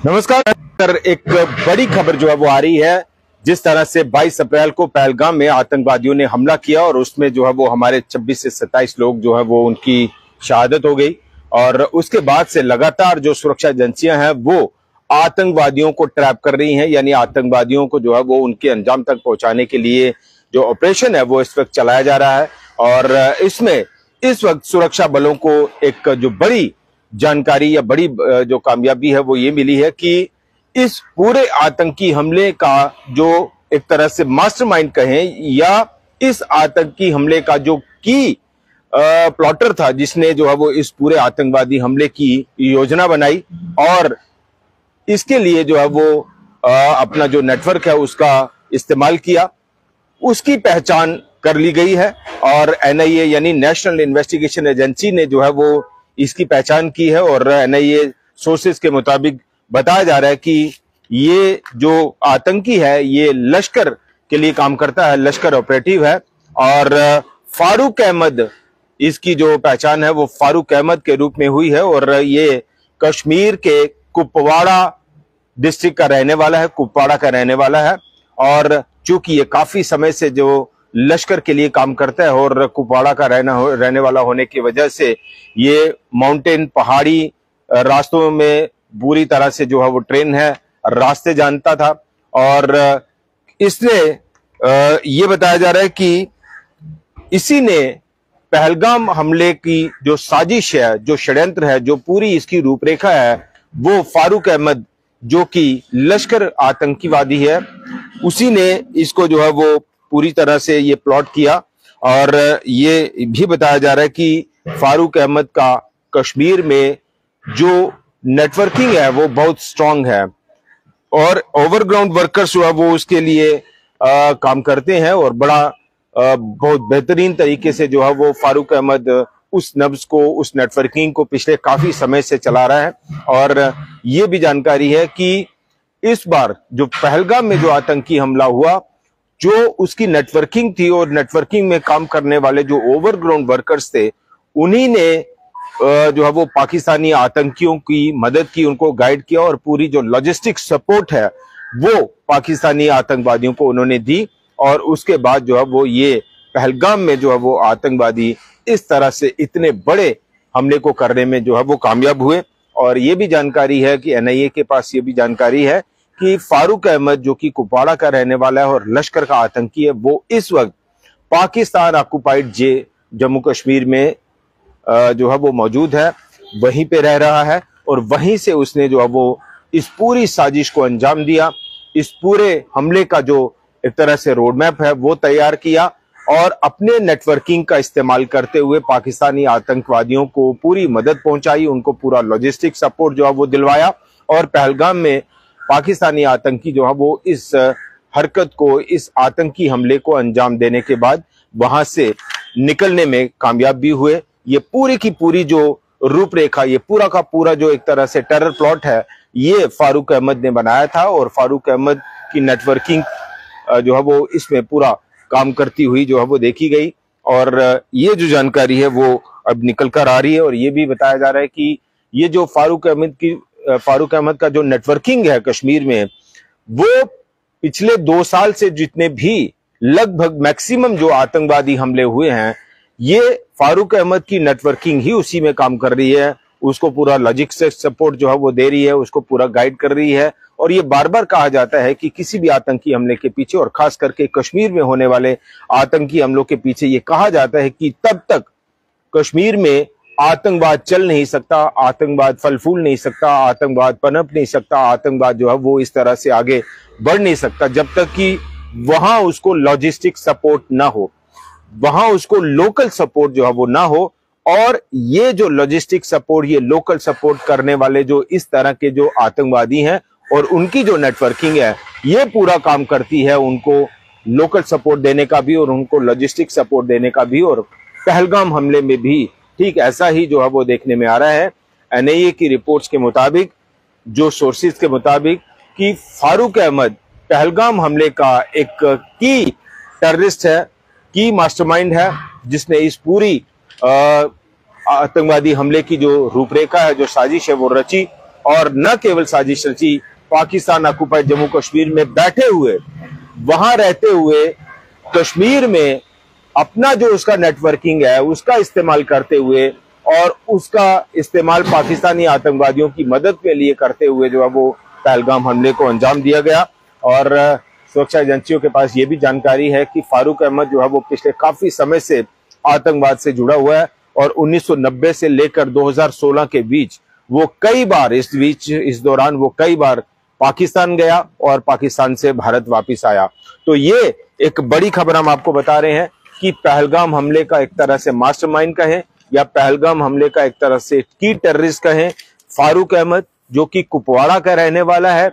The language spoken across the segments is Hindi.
नमस्कार सर। एक बड़ी खबर जो है वो आ रही है। जिस तरह से 22 अप्रैल को पहलगाम में आतंकवादियों ने हमला किया और उसमें जो है वो हमारे 26 से 27 लोग जो है वो उनकी शहादत हो गई, और उसके बाद से लगातार जो सुरक्षा एजेंसियां हैं वो आतंकवादियों को ट्रैप कर रही हैं, यानी आतंकवादियों को जो है वो उनके अंजाम तक पहुंचाने के लिए जो ऑपरेशन है वो इस वक्त चलाया जा रहा है। और इसमें इस वक्त सुरक्षा बलों को एक जो बड़ी जानकारी या बड़ी जो कामयाबी है वो ये मिली है कि इस पूरे आतंकी हमले का जो एक तरह से मास्टरमाइंड कहें, या इस आतंकी हमले का जो की प्लॉटर था, जिसने जो है वो इस पूरे आतंकवादी हमले की योजना बनाई और इसके लिए जो है वो अपना जो नेटवर्क है उसका इस्तेमाल किया, उसकी पहचान कर ली गई है। और एनआईए यानी नेशनल इन्वेस्टिगेशन एजेंसी ने जो है वो इसकी पहचान की है। और एनआईए सोर्सेज के मुताबिक बताया जा रहा है कि ये जो आतंकी है ये लश्कर के लिए काम करता है, लश्कर ऑपरेटिव है। और फारूक अहमद, इसकी जो पहचान है वो फारूक अहमद के रूप में हुई है, और ये कश्मीर के कुपवाड़ा डिस्ट्रिक्ट का रहने वाला है, कुपवाड़ा का रहने वाला है। और चूंकि ये काफी समय से जो लश्कर के लिए काम करता है और कुपवाड़ा का रहने वाला होने की वजह से ये माउंटेन पहाड़ी रास्तों में बुरी तरह से जो है वो ट्रेन है, रास्ते जानता था। और इसने ये बताया जा रहा है कि इसी ने पहलगाम हमले की जो साजिश है, जो षड्यंत्र है, जो पूरी इसकी रूपरेखा है, वो फारूक अहमद जो कि लश्कर आतंकीवादी है, उसी ने इसको जो है वो पूरी तरह से ये प्लॉट किया। और ये भी बताया जा रहा है कि फारूक अहमद का कश्मीर में जो नेटवर्किंग है वो बहुत स्ट्रांग है, और ओवरग्राउंड वर्कर्स जो है वो उसके लिए काम करते हैं, और बड़ा बहुत बेहतरीन तरीके से जो है वो फारूक अहमद उस नब्ज को, उस नेटवर्किंग को पिछले काफी समय से चला रहा है। और ये भी जानकारी है कि इस बार जो पहलगाम में जो आतंकी हमला हुआ, जो उसकी नेटवर्किंग थी और नेटवर्किंग में काम करने वाले जो ओवरग्राउंड वर्कर्स थे, उन्हीं ने जो है वो पाकिस्तानी आतंकियों की मदद की, उनको गाइड किया, और पूरी जो लॉजिस्टिक सपोर्ट है वो पाकिस्तानी आतंकवादियों को उन्होंने दी। और उसके बाद जो है वो ये पहलगाम में जो है वो आतंकवादी इस तरह से इतने बड़े हमले को करने में जो है वो कामयाब हुए। और ये भी जानकारी है कि एनआईए के पास ये भी जानकारी है कि फारूक अहमद जो कि कुपवाड़ा का रहने वाला है और लश्कर का आतंकी है, वो इस वक्त पाकिस्तान ऑक्युपाइड जम्मू कश्मीर में जो है वो मौजूद है, वहीं पे रह रहा है, और वहीं से उसने जो है वो इस पूरी साजिश को अंजाम दिया। इस पूरे हमले का जो एक तरह से रोड मैप है वो तैयार किया, और अपने नेटवर्किंग का इस्तेमाल करते हुए पाकिस्तानी आतंकवादियों को पूरी मदद पहुंचाई, उनको पूरा लॉजिस्टिक सपोर्ट जो है वो दिलवाया। और पहलगाम में पाकिस्तानी आतंकी जो है वो इस हरकत को, इस आतंकी हमले को अंजाम देने के बाद वहां से निकलने में कामयाब भी हुए। ये पूरी की पूरी जो रूपरेखा, ये पूरा का पूरा जो एक तरह से टेरर प्लॉट है, ये फारूक अहमद ने बनाया था, और फारूक अहमद की नेटवर्किंग जो है वो इसमें पूरा काम करती हुई जो है वो देखी गई। और ये जो जानकारी है वो अब निकल कर आ रही है। और ये भी बताया जा रहा है कि ये जो फारूक अहमद का जो नेटवर्किंग है कश्मीर में, वो पिछले 2 साल से जितने भी लगभग मैक्सिमम जो आतंकवादी हमले हुए हैं, ये फारूक अहमद की नेटवर्किंग ही उसी में काम कर रही है, उसको पूरा लॉजिस्टिक सपोर्ट जो है वो दे रही है, उसको पूरा गाइड कर रही है। और ये बार बार कहा जाता है कि किसी भी आतंकी हमले के पीछे, और खास करके कश्मीर में होने वाले आतंकी हमलों के पीछे, ये कहा जाता है कि तब तक कश्मीर में आतंकवाद चल नहीं सकता, आतंकवाद फल फूल नहीं सकता, आतंकवाद पनप नहीं सकता, आतंकवाद जो है वो इस तरह से आगे बढ़ नहीं सकता, जब तक कि वहां उसको लॉजिस्टिक सपोर्ट ना हो, वहां उसको लोकल सपोर्ट जो है वो ना हो। और ये जो लॉजिस्टिक सपोर्ट, ये लोकल सपोर्ट करने वाले जो इस तरह के जो आतंकवादी हैं और उनकी जो नेटवर्किंग है, ये पूरा काम करती है उनको लोकल सपोर्ट देने का भी और उनको लॉजिस्टिक सपोर्ट देने का भी। और पहलगाम हमले में भी ठीक ऐसा ही जो है वो देखने में आ रहा है। एनआईए की रिपोर्ट्स के मुताबिक, जो सोर्सेज के मुताबिक, कि फारूक अहमद पहलगाम हमले का एक की टेररिस्ट है, की मास्टरमाइंड है, जिसने इस पूरी आतंकवादी हमले की जो रूपरेखा है, जो साजिश है वो रची। और न केवल साजिश रची, पाकिस्तान ऑक्युपाइड जम्मू कश्मीर में बैठे हुए, वहां रहते हुए कश्मीर में अपना जो उसका नेटवर्किंग है उसका इस्तेमाल करते हुए और उसका इस्तेमाल पाकिस्तानी आतंकवादियों की मदद के लिए करते हुए जो है वो पहलगाम हमले को अंजाम दिया गया। और सुरक्षा एजेंसियों के पास ये भी जानकारी है कि फारूक अहमद जो है वो पिछले काफी समय से आतंकवाद से जुड़ा हुआ है और 1990 से लेकर 2016 के बीच वो कई बार इस दौरान वो कई बार पाकिस्तान गया और पाकिस्तान से भारत वापस आया। तो ये एक बड़ी खबर हम आपको बता रहे हैं कि पहलगाम हमले का एक तरह से मास्टरमाइंड कहें या पहलगाम हमले का एक तरह से की टेररिस्ट कहें, फारूक अहमद जो कि कुपवाड़ा का रहने वाला है,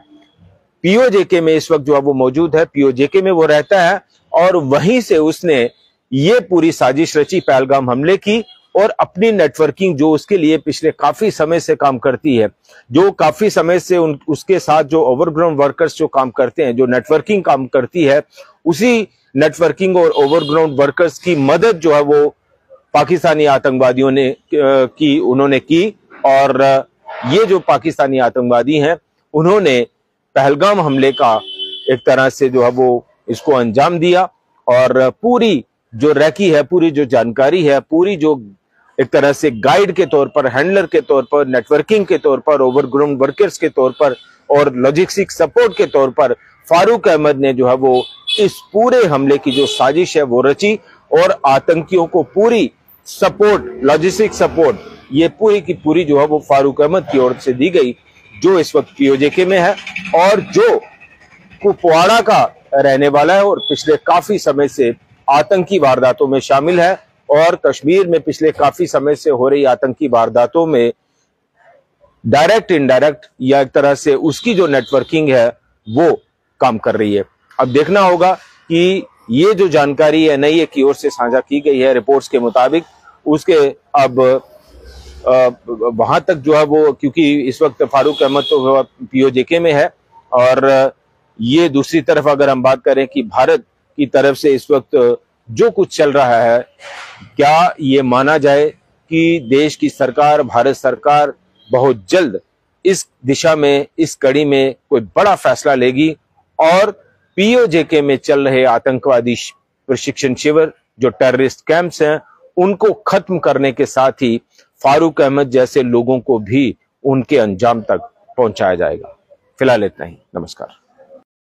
पीओजेके में इस वक्त जो है वो मौजूद है, पीओजेके में वो रहता है और वहीं से उसने ये पूरी साजिश रची पहलगाम हमले की और अपनी नेटवर्किंग जो उसके लिए पिछले काफी समय से काम करती है, जो काफी समय से उसके साथ जो ओवरग्राउंड वर्कर्स जो काम करते हैं, जो नेटवर्किंग काम करती है, उसी नेटवर्किंग और ओवरग्राउंड वर्कर्स की मदद जो है वो पाकिस्तानी आतंकवादियों ने उन्होंने की। और ये जो पाकिस्तानी आतंकवादी हैं उन्होंने पहलगाम हमले का एक तरह से जो है वो इसको अंजाम दिया और पूरी जो रैकी है, पूरी जो जानकारी है, पूरी जो एक तरह से गाइड के तौर पर, हैंडलर के तौर पर, नेटवर्किंग के तौर पर, ओवरग्राउंड वर्कर्स के तौर पर और लॉजिस्टिक सपोर्ट के तौर पर फारूक अहमद ने जो है वो इस पूरे हमले की जो साजिश है वो रची और आतंकियों को पूरी सपोर्ट, लॉजिस्टिक सपोर्ट ये पूरी की पूरी जो है वो फारूक अहमद की ओर से दी गई, जो इस वक्त पीओजेके में है और जो कुपवाड़ा का रहने वाला है और पिछले काफी समय से आतंकी वारदातों में शामिल है और कश्मीर में पिछले काफी समय से हो रही आतंकी वारदातों में डायरेक्ट इनडायरेक्ट या एक तरह से उसकी जो नेटवर्किंग है वो काम कर रही है। अब देखना होगा कि ये जो जानकारी एनआईए की ओर से साझा की गई है रिपोर्ट्स के मुताबिक, उसके अब वहां तक जो है वो, क्योंकि इस वक्त फारूक अहमद तो पीओजेके में है और ये दूसरी तरफ अगर हम बात करें कि भारत की तरफ से इस वक्त जो कुछ चल रहा है, क्या ये माना जाए कि देश की सरकार, भारत सरकार बहुत जल्द इस दिशा में, इस कड़ी में कोई बड़ा फैसला लेगी और पीओजेके में चल रहे आतंकवादी प्रशिक्षण शिविर, जो टेररिस्ट कैंप्स हैं, उनको खत्म करने के साथ ही फारूक अहमद जैसे लोगों को भी उनके अंजाम तक पहुंचाया जाएगा। फिलहाल इतना ही। नमस्कार।